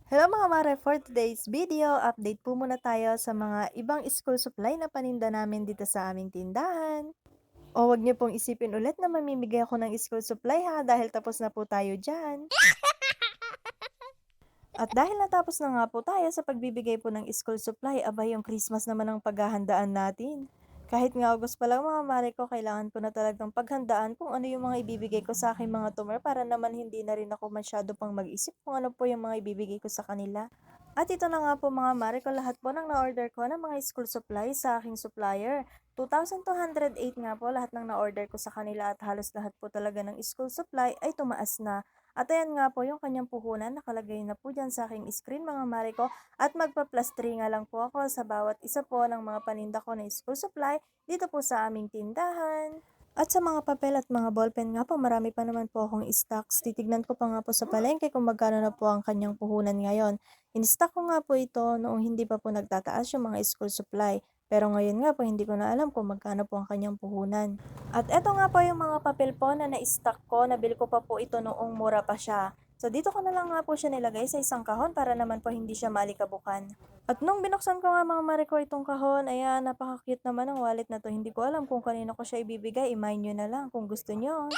Hello mga mare, for today's video, update po muna tayo sa mga ibang school supply na paninda namin dito sa aming tindahan. O wag niyo pong isipin ulit na mamimigay ako ng school supply ha dahil tapos na po tayo dyan. At dahil natapos na nga po tayo sa pagbibigay po ng school supply, abay yung Christmas naman ang paghahandaan natin. Kahit nga August pa lang mga mare ko, kailangan ko na talagang paghandaan kung ano yung mga ibibigay ko sa aking mga tumer para naman hindi na rin ako masyado pang mag-isip kung ano po yung mga ibibigay ko sa kanila. At ito na nga po mga mare ko, lahat po ng na-order ko ng mga school supplies sa aking supplier. 2,208 nga po lahat ng na-order ko sa kanila at halos lahat po talaga ng school supply ay tumaas na. At ayan nga po yung kanyang puhunan, nakalagay na po dyan sa aking screen mga mare ko. At magpa-plus 3 nga lang po ako sa bawat isa po ng mga paninda ko na school supply dito po sa aming tindahan. At sa mga papel at mga ballpen nga po, marami pa naman po akong stocks. Titignan ko pa nga po sa palengke kung magkano na po ang kanyang puhunan ngayon. In-stock ko nga po ito noong hindi pa po nagtataas yung mga school supply. Pero ngayon nga po, hindi ko na alam kung magkano po ang kanyang puhunan. At eto nga po yung mga papel po na na-stock ko. Nabili ko pa po ito noong mura pa siya. So dito ko na lang nga po siya nilagay sa isang kahon para naman po hindi siya malikabukan. At nung binuksan ko nga mga Mariko itong kahon, ayan, napaka-cute naman ng wallet na to. Hindi ko alam kung kanino ko siya ibibigay. I-mine nyo na lang kung gusto nyo.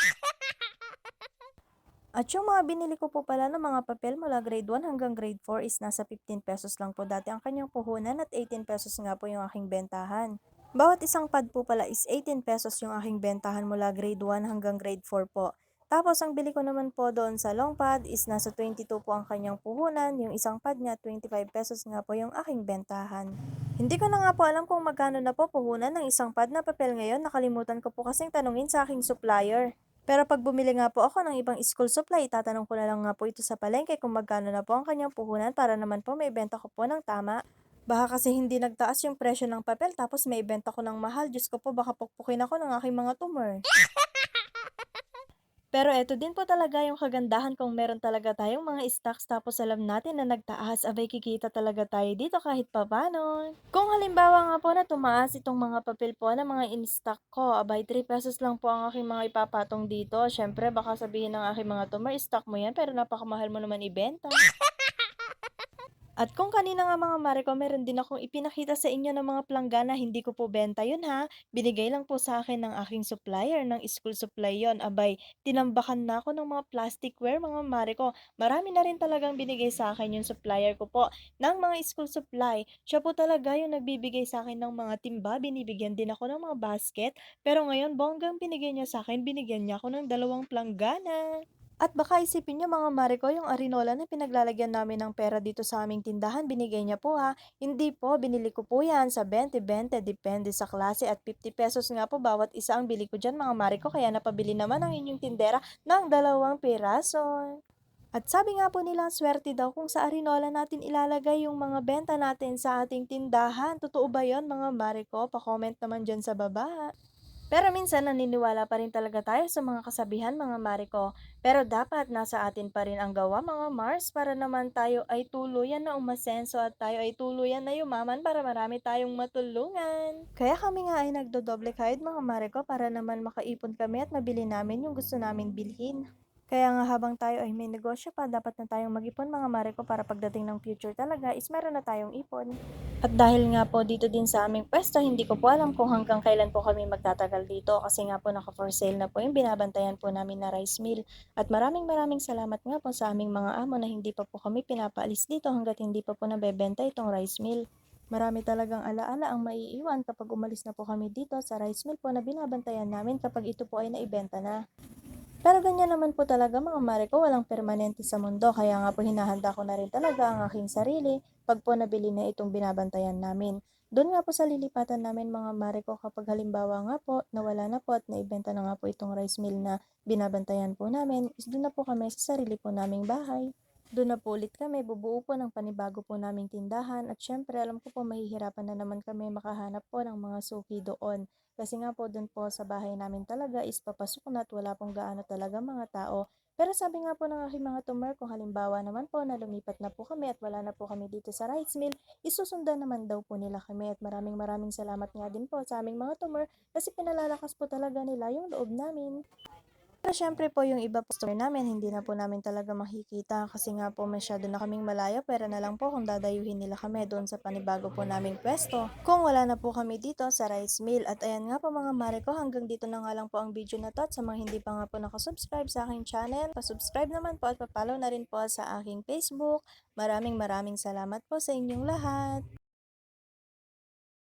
At yung mga binili ko po pala ng mga papel mula grade 1 hanggang grade 4 is nasa 15 pesos lang po dati ang kanyang puhunan at 18 pesos nga po yung aking bentahan. Bawat isang pad po pala is 18 pesos yung aking bentahan mula grade 1 hanggang grade 4 po. Tapos ang bili ko naman po doon sa long pad is nasa 22 po ang kanyang puhunan, yung isang pad niya 25 pesos nga po yung aking bentahan. Hindi ko na nga po alam kung magkano na po puhunan ng isang pad na papel ngayon, nakalimutan ko po kasing tanungin sa aking supplier. Pero pag bumili nga po ako ng ibang school supply, itatanong ko na lang nga po ito sa palengke kung magkano na po ang kanyang puhunan para naman po may benta ko po ng tama. Baka kasi hindi nagtaas yung presyo ng papel tapos may ibenta ko ng mahal. Diyos ko po, baka pukpukin ako ng aking mga tumor. Pero eto din po talaga yung kagandahan kung meron talaga tayong mga stocks tapos alam natin na nagtaas, abay kikita talaga tayo dito kahit papano. Kung halimbawa nga po na tumaas itong mga papel po na mga in-stock ko, abay 3 pesos lang po ang aking mga ipapatong dito. Syempre baka sabihin ng aking mga tumor, stock mo yan pero napakamahal mo naman ibenta. At kung kanina nga mga mare ko, meron din akong ipinakita sa inyo ng mga planggana, hindi ko po benta yun ha. Binigay lang po sa akin ng aking supplier, ng school supply yon. Abay, tinambakan na ako ng mga plasticware mga mare ko. Marami na rin talagang binigay sa akin yung supplier ko po ng mga school supply. Siya po talaga yung nagbibigay sa akin ng mga timba, binibigyan din ako ng mga basket. Pero ngayon, bonggang binigay niya sa akin, binigyan niya ako ng 2 planggana. At baka isipin niyo mga mare ko, yung arinola na pinaglalagyan namin ng pera dito sa aming tindahan, binigay niya po ha. Hindi po, binili ko po yan sa 20-20, depende sa klase at 50 pesos nga po bawat isa ang bili ko dyan mga mare ko, kaya napabili naman ang inyong tindera ng 2 piraso. At sabi nga po nila, swerte daw kung sa arinola natin ilalagay yung mga benta natin sa ating tindahan. Totoo ba yon mga mare ko? Pa-comment naman dyan sa baba. Pero minsan naniniwala pa rin talaga tayo sa mga kasabihan mga Mariko. Pero dapat nasa atin pa rin ang gawa mga Mars para naman tayo ay tuluyan na umasenso at tayo ay tuluyan na yumaman para marami tayong matulungan. Kaya kami nga ay nagdodoble kahit mga Mariko para naman makaipon kami at mabili namin yung gusto namin bilhin. Kaya nga habang tayo ay may negosyo pa, dapat na tayong mag-ipon mga Mariko para pagdating ng future talaga is meron na tayong ipon. At dahil nga po dito din sa aming pwesto, hindi ko po alam kung hanggang kailan po kami magtatagal dito kasi nga po naka for sale na po yung binabantayan po namin na rice mill. At maraming maraming salamat nga po sa aming mga amo na hindi pa po kami pinapaalis dito hanggat hindi pa po nabebenta itong rice mill. Marami talagang alaala ang maiiwan kapag umalis na po kami dito sa rice mill po na binabantayan namin kapag ito po ay naibenta na. Pero ganyan naman po talaga mga mare ko, walang permanente sa mundo. Kaya nga po hinahanda ko na rin talaga ang aking sarili pag po nabili na itong binabantayan namin. Doon nga po sa lilipatan namin mga mare ko kapag halimbawa nga po nawala na po at naibenta na nga po itong rice mill na binabantayan po namin, is doon na po kami sa sarili po naming bahay. Doon na po ulit kami, bubuo po ng panibago po naming tindahan at syempre alam ko po mahihirapan na naman kami makahanap po ng mga suki doon. Kasi nga po doon po sa bahay namin talaga is papasok na at wala pong gaano talaga mga tao. Pero sabi nga po ng aking mga tumer, kung halimbawa naman po na lumipat na po kami at wala na po kami dito sa rice mill, isusundan naman daw po nila kami at maraming maraming salamat nga din po sa aming mga tumer kasi pinalalakas po talaga nila yung loob namin. Pero siyempre po yung iba customer namin hindi na po namin talaga makikita kasi nga po masyado na kaming malayo, pera na lang po kung dadayuhin nila kami doon sa panibago po naming puwesto, kung wala na po kami dito sa rice mill. At ayan nga po mga mare ko, hanggang dito na nga lang po ang video na 'to, at sa mga hindi pa nga po nakasubscribe sa aking channel, pa-subscribe naman po at pa-follow na rin po sa aking Facebook. Maraming maraming salamat po sa inyong lahat.